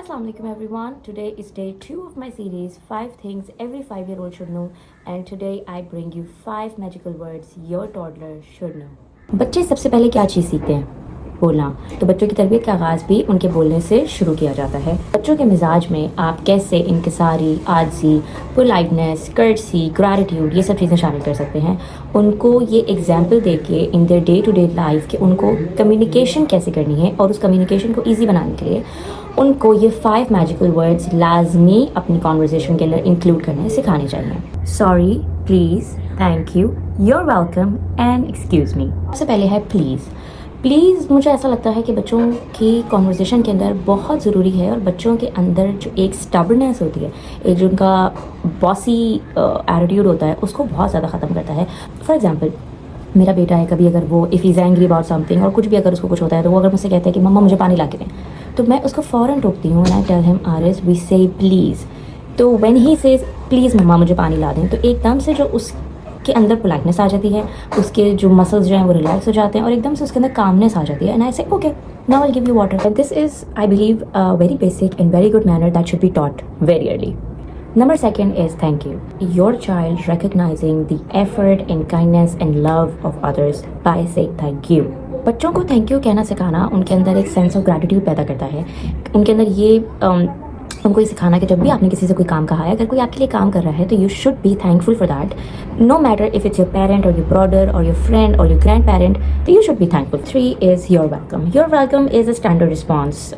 Assalamualaikum everyone. Today is day 2 of my series 5 things every 5-year-old should know, and today I bring you 5 magical words your toddler should know. बच्चे सबसे पहले क्या चीज़ सीखते हैं? बोलना। तो बच्चों की तरबियत का आगाज़ भी उनके बोलने से शुरू किया जाता है। बच्चों के मिजाज में आप कैसे इनकिसारी, आजी, पोलाइटनेस, कर्टसी, ग्रैटिट्यूड ये सब चीज़ें शामिल कर सकते हैं। उनको ये एग्जाम्पल दे के in their day to day life के उनको कम्युनिकेशन कैसे करनी है और उस कम्युनिकेशन को ईजी बनाने के लिए उनको ये 5 मैजिकल वर्ड्स लाजमी अपनी कॉन्वर्जेशन के अंदर इंक्लूड करने सिखाने चाहिए। Sorry, please, thank you, your welcome and excuse me. सबसे पहले है प्लीज़। प्लीज़ मुझे ऐसा लगता है कि बच्चों की कॉन्वर्जेशन के अंदर बहुत ज़रूरी है और बच्चों के अंदर जो एक स्टबर्नेस होती है, एक जो उनका बॉसी एटीट्यूड होता है, उसको बहुत ज़्यादा ख़त्म करता है। फॉर एग्ज़ाम्पल, मेरा बेटा है, कभी अगर वो if is angry about something और कुछ भी अगर उसको कुछ होता है तो वो अगर मुझसे कहता है कि मम्मा मुझे पानी ला के दें, तो मैं उसको फ़ौरन टोकती हूँ एंड आई टेल हिम आरिस वी से प्लीज़। तो व्हेन ही सेज प्लीज़ मम्मा मुझे पानी ला दें, तो एकदम से जो उसके अंदर पोलाइटनेस आ जाती है, उसके जो मसल्स जो हैं वो रिलैक्स हो जाते हैं और एकदम से उसके अंदर कामनेस आ जाती है एंड आई से okay now I give you water. And this is I believe a very basic and very good manner that should be taught very early. Number 2 is thank you. Your child recognizing the effort and kindness and love of others by saying thank you. बच्चों को thank you कहना सिखाना उनके अंदर एक sense of gratitude पैदा करता है। उनके अंदर ये उनको ये सिखाना कि जब भी आपने किसी से कोई काम कहा है, अगर कोई आपके लिए काम कर रहा है तो you should be thankful for that, no matter if it's your parent और योर ब्रदर और योर फ्रेंड और योर ग्रैंड पेरेंट, तो you should be thankful. 3 is your welcome. Your welcome is a standard response.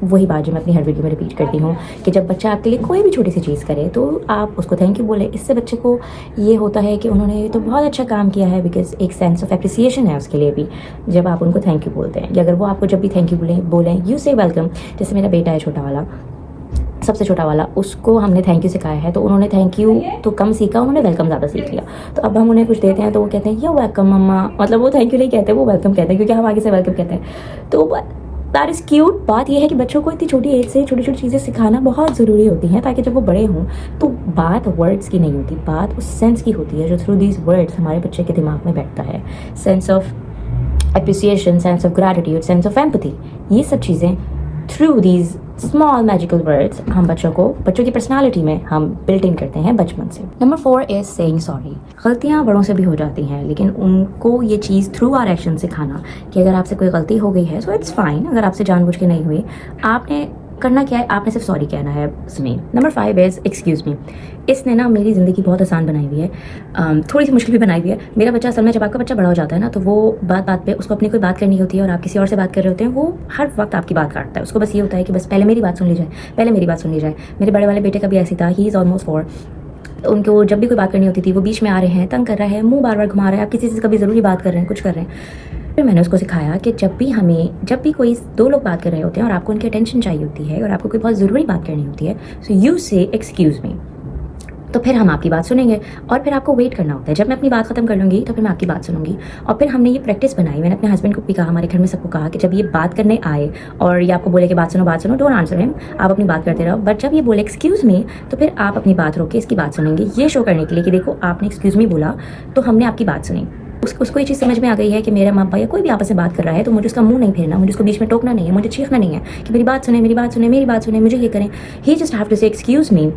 वही बात जो मैं अपनी हर video में रिपीट करती हूँ कि जब बच्चा आपके लिए कोई भी छोटी सी चीज़ करे तो आप उसको थैंक यू बोले. इससे बच्चे को ये होता है कि उन्होंने तो बहुत अच्छा काम किया है, बिकॉज एक सेंस ऑफ एप्रिसिएशन है उसके लिए भी जब आप उनको थैंक यू बोलते हैं. या अगर वो आपको जब भी थैंक यू बोलें यू से वेलकम. जैसे मेरा बेटा है छोटा वाला, सबसे छोटा वाला, उसको हमने थैंक यू सिखाया है तो उन्होंने थैंक यू तो कम सीखा, उन्होंने वेलकम ज़्यादा सीख लिया. तो अब हम उन्हें कुछ देते हैं तो वो कहते हैं यो वेलकम मम्मा, मतलब वो थैंक यू नहीं कहते, वो वेलकम कहते हैं क्योंकि हम आगे से वेलकम कहते हैं. तो दैट इज़ क्यूट. बात यह है कि बच्चों को इतनी छोटी एज से छोटी छोटी चीज़ें सिखाना बहुत ज़रूरी होती हैं ताकि जब वो बड़े हों तो बात वर्ड्स की नहीं होती, बात उस सेंस की होती है जो थ्रू दीज वर्ड्स हमारे बच्चे के दिमाग में बैठता है. Sense of appreciation, sense of gratitude, sense of empathy, ये सब चीज़ें through these small magical words हम बच्चों की पर्सनालिटी में हम बिल्ट इन करते हैं बचपन से. Number 4 is saying sorry. गलतियाँ बड़ों से भी हो जाती हैं, लेकिन उनको ये चीज़ थ्रू आर एक्शन सिखाना कि अगर आपसे कोई गलती हो गई है सो इट्स फाइन. अगर आपसे जानबूझ के नहीं हुई, आपने करना क्या है, आपने सिर्फ सॉरी कहना है उसमें. Number 5 is excuse me. इसने ना मेरी ज़िंदगी बहुत आसान बनाई हुई है, थोड़ी सी मुश्किल भी बनाई हुई है. मेरा बच्चा असल में जब आपका बच्चा बड़ा हो जाता है ना तो वो बात बात पे उसको अपनी कोई बात करनी होती है और आप किसी और से बात कर रहे होते हैं, वो हर वक्त आपकी बात काटता है. उसको बस ये होता है कि बस पहले मेरी बात सुन ली जाए, पहले मेरी बात सुन ली जाए. मेरे बड़े वाले बेटे का भी ऐसी था, ही इज़ ऑलमोस्ट 4. उनको जब भी कोई बात करनी होती थी वो बीच में आ रहे हैं, तंग कर रहा है, मुंह बार बार घुमा रहा है, आप किसी से कभी ज़रूरी बात कर रहे हैं, कुछ कर रहे हैं. फिर मैंने उसको सिखाया कि जब भी कोई 2 लोग बात कर रहे होते हैं और आपको उनकी अटेंशन चाहिए होती है और आपको कोई बहुत ज़रूरी बात करनी होती है, सो यू से एक्सक्यूज़ मी. तो फिर हम आपकी बात सुनेंगे और फिर आपको वेट करना होता है. जब मैं अपनी बात ख़त्म कर लूँगी तो फिर मैं आपकी बात सुनूंगी. और फिर हमने ये प्रैक्टिस बनाई. मैंने अपने हस्बैंड को भी कहा, हमारे घर में सबको कहा कि जब ये बात करने आए और ये आपको बोले कि बात सुनो, डोंट आंसर हिम, आप अपनी बात करते रहो. बट जब ये बोले एक्सक्यूज़ मी तो फिर आप अपनी बात रोके इसकी बात सुनेंगे, ये शो करने के लिए कि देखो आपने एक्सक्यूज़ मी बोला तो हमने आपकी बात सुनी. उसको ये चीज़ समझ में आ गई है कि मेरा माँ बाप या कोई भी आपस में बात कर रहा है तो मुझे उसका मुंह नहीं फेरना, मुझे उसको बीच में टोकना नहीं है, मुझे चीखना नहीं है कि मेरी बात सुने, मुझे ये करें. ही जस्ट हैव टू से एक्सक्यूज़ मी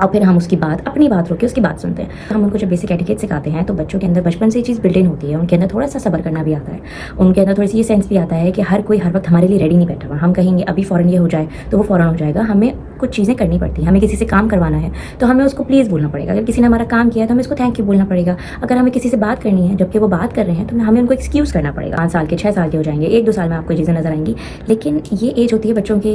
और फिर हम उसकी बात, अपनी बात रोके उसकी बात सुनते हैं. हम उनको जब बेसिक एटिकेट सिखाते हैं तो बच्चों के अंदर बचपन से ये चीज़ बिल्ट इन होती है. उनके अंदर थोड़ा सा सब्र करना भी आता है, उनके अंदर थोड़ी सी ये सेंस भी आता है कि हर कोई हर वक्त हमारे लिए रेडी नहीं बैठा हुआ. हम कहेंगे अभी फ़ौरन ये हो जाए तो वो फ़ौरन हो जाएगा. हमें कुछ चीज़ें करनी पड़ती हैं. हमें किसी से काम करवाना है तो हमें उसको प्लीज़ बोलना पड़ेगा. अगर किसी ने हमारा काम किया है तो हमें उसको थैंक यू बोलना पड़ेगा. अगर हमें किसी से बात करनी है जबकि वो बात कर रहे हैं तो हमें उनको एक्सक्यूज़ करना पड़ेगा. 5 साल के 6 साल के हो जाएंगे, 1-2 साल में आपको चीज़ें नजर आएंगी, लेकिन ये एज होती है बच्चों की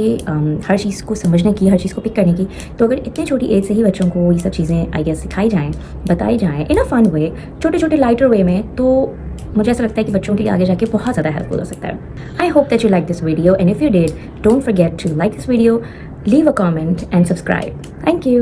हर चीज़ को समझने की, हर चीज़ को पिक करने की. तो अगर इतनी छोटी एज से ही बच्चों को ये सब चीज़ें आई गेस सिखाई जाएँ, बताई जाएँ इन अ फन वे, छोटे छोटे लाइटर वे में, तो मुझे ऐसा लगता है कि बच्चों के लिए आगे जाके बहुत ज़्यादा हेल्पफुल हो सकता है. I hope that you like this video and if you did, don't forget to like this video, leave a comment and subscribe. Thank you.